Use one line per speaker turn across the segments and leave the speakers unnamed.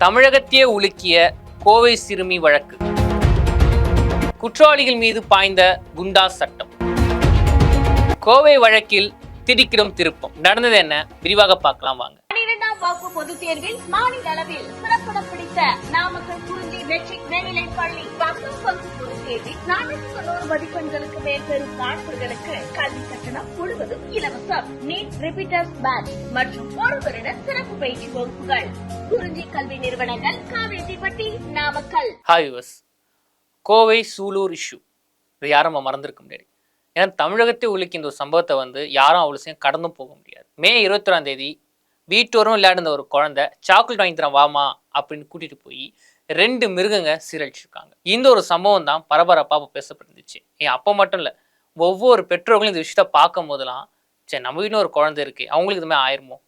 தமிழகத்தையே உலுக்கிய கோவை சிறுமி வழக்கு. குற்றவாளிகள் மீது பாய்ந்த குண்டாஸ் சட்டம். கோவை வழக்கில் திடுக்கிடும் திருப்பம். நடந்தது என்ன விரிவாக பார்க்கலாம் வாங்க.
12ஆம் வகுப்பு பொதுத் தேர்வில் மாநில அளவில் சிறப்பிடம் பிடித்த நாமக்கல் குறிஞ்சி மெட்ரிக் மேல்நிலைப் பள்ளி 10ஆம் வகுப்பு பொதுத் தேர்வில் 490 மதிப்பெண்களுக்கு மேல் பெறும் மாணவர்களுக்கு கல்வி கட்டணம் முழுவதும் இலவசம். நீட் ரிப்பீட்டர்ஸ் பேட்ச் மற்றும் ஒரு வருட சிறப்பு பயிற்சி வகுப்புகள். குறிஞ்சி கல்வி நிறுவனங்கள், Kaveripatti, Namakkal.
Hi viewers, Kovai Sulur issue இது யாரும் நம்ம மறந்துருக்க முடியாது. ஏன்னா தமிழகத்தை உலுக்கி இந்த ஒரு சம்பவத்தை யாரும் அவ்வளோ செய்ய கடந்தும் போக முடியாது. மே 21ஆம் தேதி வீட்டோரும் விளையாடுந்த ஒரு குழந்தை சாக்லேட் வாங்கி தரேன் வாமா அப்படின்னு கூட்டிட்டு போய் 2 மிருகங்க சீரழிச்சிருக்காங்க. இந்த ஒரு சம்பவம் தான் பரபரப்பாக பேசப்பட்டுருந்துச்சு. அப்போ மட்டும் இல்லை, ஒவ்வொரு பெற்றோர்களும் இந்த விஷயத்த பார்க்கும் போதெல்லாம் சரி நம்ம வீட்டில் ஒரு குழந்தை இருக்கு, அவங்களுக்கு இதுமாதிரி ஆயிருமோ,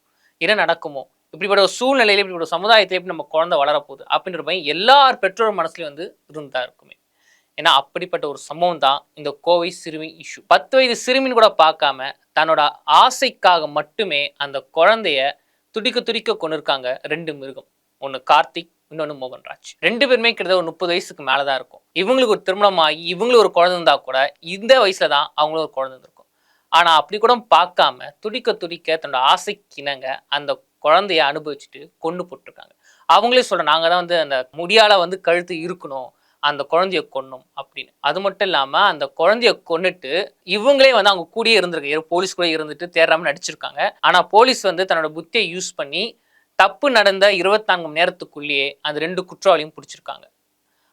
என்ன நடக்குமோ, இப்படிப்பட்ட ஒரு சூழ்நிலையில இப்படி ஒரு சமுதாயத்தை எப்படி நம்ம குழந்தை வளரப்போகுது அப்படின்ற பையன் எல்லார் பெற்றோர் மனசுலையும் இருந்தா இருக்குமே. ஏன்னா அப்படிப்பட்ட ஒரு சம்பவம் தான் இந்த கோவை சிறுமி இஷ்யூ. 10 வயது சிறுமின்னு கூட பார்க்காம தன்னோட ஆசைக்காக மட்டுமே அந்த குழந்தைய துடிக்க துடிக்க கொண்டு இருக்காங்க 2 மிருகம். ஒன்று கார்த்திக், இன்னொன்று மோகன்ராஜ். 2 பேருமே கிட்டத்தட்ட ஒரு 30 வயசுக்கு மேலதான் இருக்கும். இவங்களுக்கு ஒரு திருமணம் ஆகி இவங்களுக்கு ஒரு குழந்தை இருந்தா கூட இந்த வயசுல தான் அவங்களும் ஒரு குழந்தை இருக்கும். ஆனா அப்படி கூட பார்க்காம துடிக்க துடிக்க தன்னோட ஆசைக்கு இணங்க அந்த குழந்தைய அனுபவிச்சுட்டு கொண்டு போட்டிருக்காங்க. அவங்களே சொல்ற நாங்க தான் அந்த முடியால கழுத்து இருக்கணும், அந்த குழந்தைய கொன்னும் அப்படின்னு. அது மட்டும் இல்லாம அந்த குழந்தைய கொன்னுட்டு இவங்களே அவங்க கூடயே இருந்திருக்கு, போலீஸ் கூட இருந்துட்டு தேடாம நடிச்சிருக்காங்க. ஆனா போலீஸ் தன்னோட புத்தியை யூஸ் பண்ணி தப்பு நடந்த 24 மணி நேரத்துக்குள்ளேயே அந்த 2 குற்றவாளியும் பிடிச்சிருக்காங்க.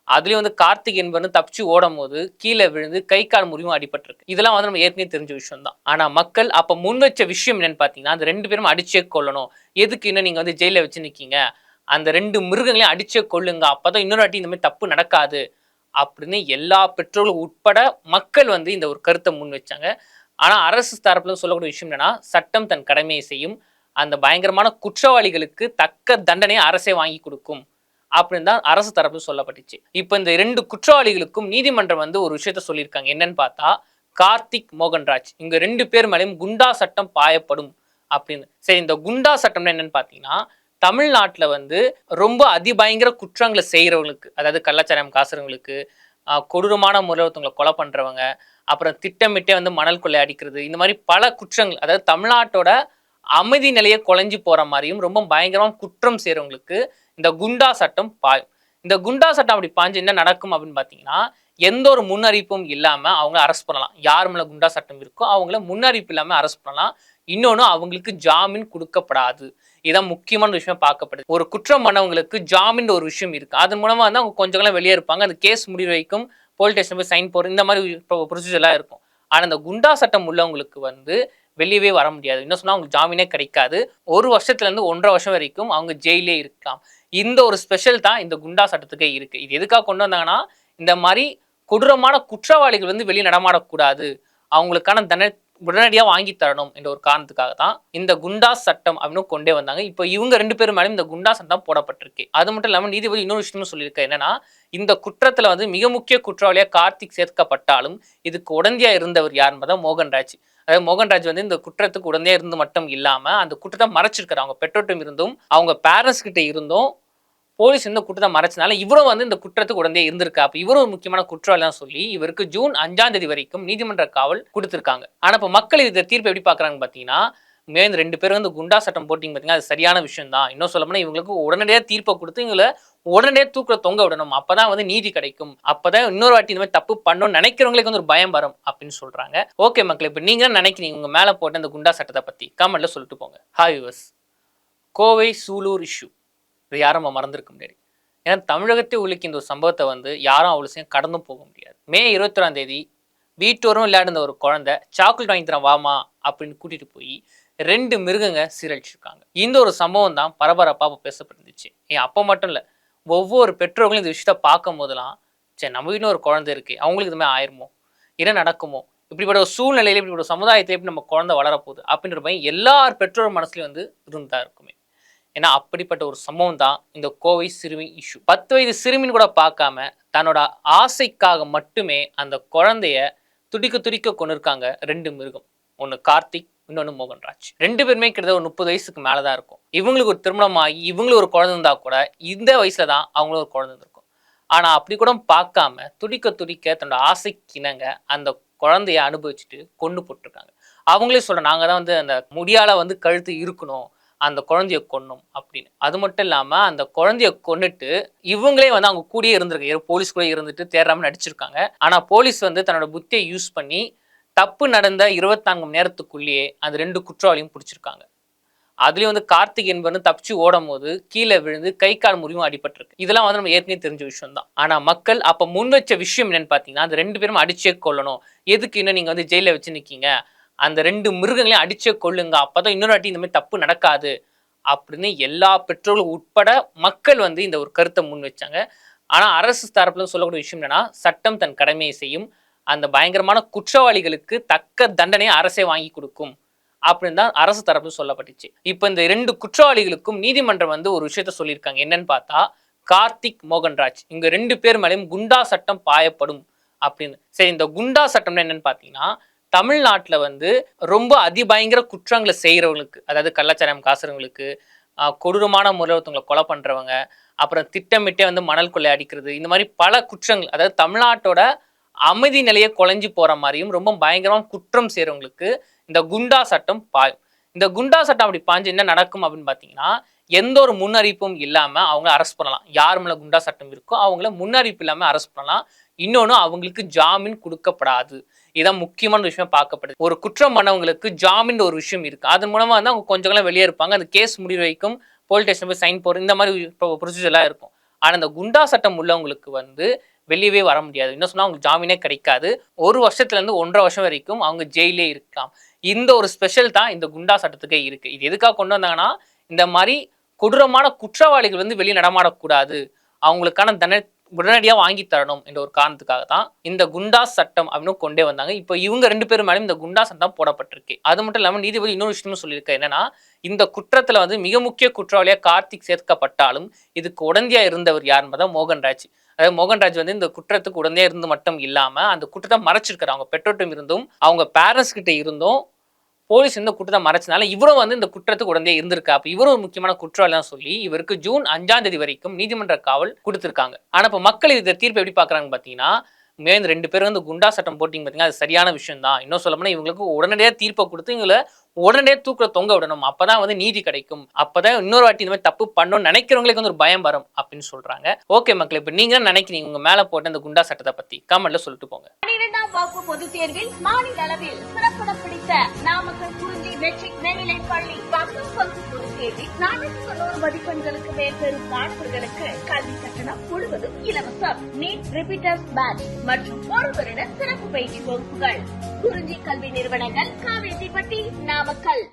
அதுலயும் கார்த்திக் என்பவன் தப்பிச்சு ஓடும் போது கீழே விழுந்து கை கால் முறிவும் அடிபட்டிருக்கு. இதெல்லாம் நம்ம ஏற்கனவே தெரிஞ்ச விஷயம் தான். ஆனா மக்கள் அப்ப முன் வச்ச விஷயம் என்னன்னு பாத்தீங்கன்னா, அந்த 2 பேரும் அடிச்சே கொள்ளணும், எதுக்கு இன்னும் நீங்க ஜெயில வச்சு நிக்கீங்க, அந்த 2 மிருகங்களையும் அடிச்சே கொள்ளுங்க, அப்பதான் இன்னொரு வாட்டி இந்த மாதிரி தப்பு நடக்காது அப்படின்னு எல்லா பெற்றோர்களும் உட்பட மக்கள் இந்த ஒரு கருத்தை முன் வச்சாங்க. ஆனா அரசு தரப்புல சொல்லக்கூடிய விஷயம் என்னன்னா, சட்டம் தன் கடமையை செய்யும், அந்த பயங்கரமான குற்றவாளிகளுக்கு தக்க தண்டனையை அரசே வாங்கி கொடுக்கும் அப்படின்னு தான் அரசு தரப்புல சொல்லப்பட்டுச்சு. இப்ப இந்த 2 குற்றவாளிகளுக்கும் நீதிமன்றம் ஒரு விஷயத்த சொல்லியிருக்காங்க. என்னன்னு பார்த்தா, கார்த்திக், மோகன்ராஜ் இங்க 2 பேர் மேலேயும் குண்டா சட்டம் பாயப்படும் அப்படின்னு. சரி, இந்த குண்டா சட்டம்னா என்னன்னு பாத்தீங்கன்னா, தமிழ்நாட்டில் ரொம்ப அதிபயங்கர குற்றங்களை செய்கிறவங்களுக்கு, அதாவது கள்ளச்சாராயம் காசுறவங்களுக்கு, கொடூரமான முறையில் ஒருத்தவங்களை கொலை பண்ணுறவங்க, அப்புறம் திட்டமிட்டே மணல் கொள்ளை அடிக்கிறது, இந்த மாதிரி பல குற்றங்கள், அதாவது தமிழ்நாட்டோட அமைதி நிலையை குலைஞ்சி போகிற மாதிரியும் ரொம்ப பயங்கரமாக குற்றம் செய்கிறவங்களுக்கு இந்த குண்டா சட்டம் பாயும். இந்த குண்டா சட்டம் அப்படி பாஞ்சு என்ன நடக்கும் அப்படின்னு பார்த்தீங்கன்னா, எந்த ஒரு முன்னறிவிப்பும் இல்லாமல் அவங்கள அரெஸ்ட் பண்ணலாம். யார் மேலே குண்டா சட்டம் இருக்கோ அவங்கள முன்னறிவிப்பு இல்லாமல் அரெஸ்ட் பண்ணலாம். இன்னொன்று, அவங்களுக்கு ஜாமீன் கொடுக்கப்படாது. இதான் முக்கியமான விஷயம் பார்க்கப்படுது. ஒரு குற்றம் பண்ணவங்களுக்கு ஜாமீன் ஒரு விஷயம் இருக்கு, அதன் மூலமா அவங்க கொஞ்சம் வெளியே இருப்பாங்க. அந்த கேஸ் முடிவு வரைக்கும் போலீஸ் ஸ்டேஷன் போய் சைன் போடுறது, இந்த மாதிரி ப்ரொசீஜர்லாம் இருக்கும். ஆனால் இந்த குண்டா சட்டம் உள்ளவங்களுக்கு வெளியவே வர முடியாது. இன்னும் சொன்னா அவங்களுக்கு ஜாமீனே கிடைக்காது. 1 வருஷத்துலேருந்து 1.5 வருஷம் வரைக்கும் அவங்க ஜெயிலே இருக்கலாம். இந்த ஒரு ஸ்பெஷல் தான் இந்த குண்டா சட்டத்துக்கே இருக்கு. இது எதுக்காக கொண்டு வந்தாங்கன்னா, இந்த மாதிரி கொடூரமான குற்றவாளிகள் வெளியே நடமாடக்கூடாது, அவங்களுக்கான தண்டனை உடனடியாக வாங்கி தரணும் என்ற ஒரு காரணத்துக்காக தான் இந்த குண்டாஸ் சட்டம் அப்படின்னு கொண்டே வந்தாங்க. இப்போ இவங்க 2 பேரும் மேலும் இந்த குண்டா சட்டம் போடப்பட்டிருக்கு. அது மட்டும் இல்லாமல் நீதிபதி இன்னொரு விஷயமும் சொல்லியிருக்க, என்னன்னா இந்த குற்றத்துல மிக முக்கிய குற்றவாளியா கார்த்திக் சேர்க்கப்பட்டாலும் இதுக்கு உடந்தையா இருந்தவர் யாருன்னு மோகன்ராஜ். அதாவது மோகன்ராஜ் இந்த குற்றத்துக்கு உடந்தையா இருந்து மட்டும் இல்லாம அந்த குற்றத்தை மறைச்சிருக்காரு. அவங்க பெற்றோர்கிட்ட இருந்தும் அவங்க பேரண்ட்ஸ் கிட்ட இருந்தும் போலீஸ் இந்த குற்றத்தை மறைச்சனால இவரும் இந்த குற்றத்துக்கு உடனே இருந்திருக்கா. அப்ப இவரும் ஒரு முக்கியமான குற்றவாளி தான் சொல்லி இவருக்கு ஜூன் 5ஆம் தேதி வரைக்கும் நீதிமன்ற காவல் கொடுத்திருக்காங்க. ஆனா இப்ப மக்கள் இந்த தீர்ப்பை எப்படி பாக்குறாங்க பாத்தீங்கன்னா, இந்த 2 பேரும் குண்டா சட்டம் போட்டிங்க பாத்தீங்கன்னா, அது சரியான விஷயம் தான். இன்னும் சொல்ல போனா இவங்களுக்கு உடனடியாக தீர்ப்பை கொடுத்து இவங்களை உடனே தூக்குல தொங்க விடணும், அப்பதான் நீதி கிடைக்கும், அப்பதான் இன்னொரு வாட்டி இந்த மாதிரி தப்பு பண்ணணும்னு நினைக்கிறவங்களுக்கு ஒரு பயம் வரும் அப்படின்னு சொல்றாங்க. ஓகே மக்கள், இப்ப நீங்க நினைக்கிறீங்க உங்க மேல போட்ட இந்த குண்டா சட்டத்தை பத்தி கமெண்ட்ல சொல்லிட்டு போங்க. Hi viewers, Kovai Sulur issue இது யாரும் நம்ம மறந்துருக்க முடியாது. ஏன்னா தமிழகத்தை உலுக்கி இந்த ஒரு சம்பவத்தை யாரும் அவ்வளோ செய்ய கடந்தும் போக முடியாது. மே 21ஆம் தேதி வீட்டோரும் விளையாடுந்த ஒரு குழந்தை சாக்லேட் வாங்கி தரேன் வாமா அப்படின்னு கூட்டிட்டு போய் 2 மிருகங்க சீரழிச்சிருக்காங்க. இந்த ஒரு சம்பவம் தான் பரபரப்பாக பேசப்பட்டுருந்துச்சு. அப்போ மட்டும் இல்லை, ஒவ்வொரு பெற்றோர்களும் இந்த விஷயத்த பார்க்கும் போதெல்லாம் சரி நம்ம வீட்டில் ஒரு குழந்தை இருக்கு, அவங்களுக்கு இதுமாதிரி ஆயிருமோ, என்ன நடக்குமோ, இப்படிப்பட்ட ஒரு சூழ்நிலையில இப்படிப்பட்ட சமுதாயத்தை எப்படி நம்ம குழந்தை வளரப்போகுது அப்படின்ற பையன் எல்லார் பெற்றோர் மனசுலையும் இருந்தா இருக்குமே. ஏன்னா அப்படிப்பட்ட ஒரு சம்பவம் தான் இந்த கோவை சிறுமி இஷ்யூ. 10 வயது சிறுமின்னு கூட பார்க்காம தன்னோட ஆசைக்காக மட்டுமே அந்த குழந்தைய துடிக்க துடிக்க கொண்டு இருக்காங்க 2 மிருகம். ஒன்று கார்த்திக், இன்னொன்னு மோகன்ராஜ். 2 பேருமே கிட்டத்தட்ட ஒரு 30 வயசுக்கு மேலதான் இருக்கும். இவங்களுக்கு ஒரு திருமணம் ஆகி இவங்களுக்கு ஒரு குழந்தை இருந்தா கூட இந்த வயசுல தான் அவங்களும் ஒரு குழந்தை இருக்கும். ஆனா அப்படி கூட பார்க்காம துடிக்க துடிக்க தன்னோட ஆசைக்கு இணங்க அந்த குழந்தைய அனுபவிச்சுட்டு கொண்டு போட்டிருக்காங்க. அவங்களே சொல்ற, நாங்க தான் வந்து அந்த முடியால வந்து கழுத்து இருக்கணும், அந்த குழந்தைய கொன்னோம் அப்படின்னு. அது மட்டும் இல்லாம அந்த குழந்தைய கொன்னுட்டு இவங்களே வந்து அவங்க கூடயே இருந்திருக்காங்க, போலீஸ் கூட இருந்துட்டு தேடாம நடிச்சிருக்காங்க. ஆனா போலீஸ் வந்து தன்னோட புத்தியை யூஸ் பண்ணி தப்பு நடந்த 24 மணி நேரத்துக்குள்ளேயே அந்த 2 குற்றவாளியும் பிடிச்சிருக்காங்க. அதுலயும் வந்து கார்த்திக் என்பவன் தப்பிச்சு ஓடும் போது கீழே விழுந்து கை கால் முறிவும் அடிபட்டிருக்கு. இதெல்லாம் வந்து நம்ம ஏற்கனவே தெரிஞ்ச விஷயம் தான். ஆனா மக்கள் அப்ப முன் வச்ச விஷயம் என்னன்னு பாத்தீங்கன்னா, அந்த 2 பேரும் அடிச்சே கொல்லணும், எதுக்கு இன்னும் நீங்க வந்து ஜெயில வச்சு நிக்கீங்க, அந்த 2 மிருகங்களையும் அடிச்சே கொல்லுங்க, அப்பதான் இன்னொரு வாட்டி இந்த மாதிரி தப்பு நடக்காது அப்படின்னு எல்லா பெற்றோர்களும் உட்பட மக்கள் வந்து இந்த ஒரு கருத்தை முன் வச்சாங்க. ஆனா அரசு தரப்புல சொல்லக்கூடிய விஷயம் என்னன்னா, சட்டம் தன் கடமையை செய்யும், அந்த பயங்கரமான குற்றவாளிகளுக்கு தக்க தண்டனையை அரசே வாங்கி கொடுக்கும் அப்படின்னு தான் அரசு தரப்புல சொல்லப்பட்டுச்சு. இப்ப இந்த 2 குற்றவாளிகளுக்கும் நீதிமன்றம் வந்து ஒரு விஷயத்த சொல்லியிருக்காங்க. என்னன்னு பார்த்தா, கார்த்திக், மோகன்ராஜ் இங்க 2 பேர் மேலேயும் குண்டா சட்டம் பாயப்படும் அப்படின்னு. சரி, இந்த குண்டா சட்டம்னா என்னன்னு பாத்தீங்கன்னா, தமிழ்நாட்டுல வந்து ரொம்ப அதிபயங்கர குற்றங்களை செய்யறவங்களுக்கு, அதாவது கள்ளச்சாராயம் காசுறவங்களுக்கு, கொடூரமான முறையில் ஒருத்தவங்களை கொலை பண்றவங்க, அப்புறம் திட்டமிட்டே வந்து மணல் கொள்ளை அடிக்கிறது, இந்த மாதிரி பல குற்றங்கள், அதாவது தமிழ்நாட்டோட அமைதி நிலையை குலைஞ்சு போற மாதிரியும் ரொம்ப பயங்கரமான குற்றம் செய்யறவங்களுக்கு இந்த குண்டா சட்டம் பாயும். இந்த குண்டா சட்டம் அப்படி பாஞ்சு என்ன நடக்கும் அப்படின்னு பாத்தீங்கன்னா, எந்த ஒரு முன்னறிவிப்பும் இல்லாம அவங்கள அரெஸ்ட் பண்ணலாம். யார் மேல குண்டா சட்டம் இருக்கோ அவங்கள முன்னறிவிப்பு இல்லாம அரெஸ்ட் பண்ணலாம். இன்னொன்னு, அவங்களுக்கு ஜாமீன் கொடுக்கப்படாது. இதான் முக்கியமான விஷயம் பார்க்கப்படுது. ஒரு குற்றம் பண்ணவங்களுக்கு ஜாமீன் ஒரு விஷயம் இருக்கு, அதன் மூலமா வந்து அவங்க கொஞ்சம் காலம் வெளியே இருப்பாங்க, அந்த கேஸ் முடிவு வரைக்கும் போலீஸ் ஸ்டேஷன் போய் சைன் போடுறது, இந்த மாதிரி ப்ரொசீஜர்லாம் இருக்கும். ஆனா இந்த குண்டா சட்டம் உள்ளவங்களுக்கு வந்து வெளியவே வர முடியாது. என்ன சொன்னா அவங்களுக்கு ஜாமீனே கிடைக்காது. 1 வருஷத்துல இருந்து 1.5 வருஷம் வரைக்கும் அவங்க ஜெயிலே இருக்கலாம். இந்த ஒரு ஸ்பெஷல் தான் இந்த குண்டா சட்டத்துக்கே இருக்கு. இது எதுக்காக கொண்டு வந்தாங்கன்னா, இந்த மாதிரி கொடூரமான குற்றவாளிகள் வந்து வெளியே நடமாடக்கூடாது, அவங்களுக்கான தண்டனை உடனடியாக வாங்கி தரணும் என்ற ஒரு காரணத்துக்காக தான் இந்த குண்டா சட்டம் அப்படின்னு கொண்டே வந்தாங்க. இப்போ இவங்க 2 பேரும் மேலும் இந்த குண்டா சட்டம் போடப்பட்டிருக்கு. அது மட்டும் இல்லாமல் நீதிபதி இன்னொரு விஷயமும் சொல்லியிருக்க, என்னன்னா இந்த குற்றத்துல வந்து மிக முக்கிய குற்றவாளியா கார்த்திக் சேர்க்கப்பட்டாலும் இதுக்கு உடந்தையா இருந்தவர் யாருன்னு தான் மோகன்ராஜ். அதாவது மோகன்ராஜ் வந்து இந்த குற்றத்துக்கு உடந்தையா இருந்து மட்டும் இல்லாம அந்த குற்றத்தை மறைச்சிருக்காரு. அவங்க பெற்றோட்டம் இருந்தும் அவங்க பேரண்ட்ஸ் கிட்ட இருந்தும் போலீஸ் இந்த குற்றத்தை மறைச்சனால இவரும் வந்து இந்த குற்றத்துக்கு உடனே இருந்திருக்கா. அப்ப இவரும் ஒரு முக்கியமான குற்றவாளி தான் சொல்லி இவருக்கு ஜூன் 5ஆம் தேதி வரைக்கும் நீதிமன்ற காவல் கொடுத்திருக்காங்க. ஆனா இப்ப மக்கள் இந்த தீர்ப்பை எப்படி பாக்குறாங்க பாத்தீங்கன்னா, இந்த 2 பேரும் வந்து குண்டா சட்டம் போட்டிங்க பாத்தீங்கன்னா, அது சரியான விஷயம் தான். இன்னும் சொல்ல போனா இவங்களுக்கு உடனடியாக தீர்ப்பை கொடுத்து இவங்களை உடனடியே தூக்குல தொங்க விடணும், அப்பதான் வந்து நீதி கிடைக்கும், அப்பதான் இன்னொரு வாட்டி இந்த மாதிரி தப்பு பண்ணணும்னு நினைக்கிறவங்களுக்கு வந்து ஒரு பயம் வரும் அப்படின்னு சொல்றாங்க. ஓகே மக்கள், இப்ப நீங்க நினைக்கிறீங்க உங்க மேல போட்ட இந்த குண்டா சட்டத்தை பத்தி கமெண்ட்ல சொல்லிட்டு போங்க.
12ஆம் வகுப்பு பொதுத் தேர்வில் மாநில அளவில் சிறப்பிடம் பிடித்த நாமக்கல் குறிஞ்சி மெட்ரிக் மேல்நிலைப் பள்ளி பத்தாம் வகுப்பு பொதுத் தேர்வில் 490 மதிப்பெண்களுக்கு மேல் பெறும் மாணவர்களுக்கு கல்வி கட்டணம் முழுவதும் இலவசம். நீட் ரிப்பீட்டர்ஸ் பேட்ச் மற்றும் 1 வருட சிறப்பு பயிற்சி வகுப்புகள். குறிஞ்சி கல்வி நிறுவனங்கள், காவேரிப்பட்டி, நாமக்கல்.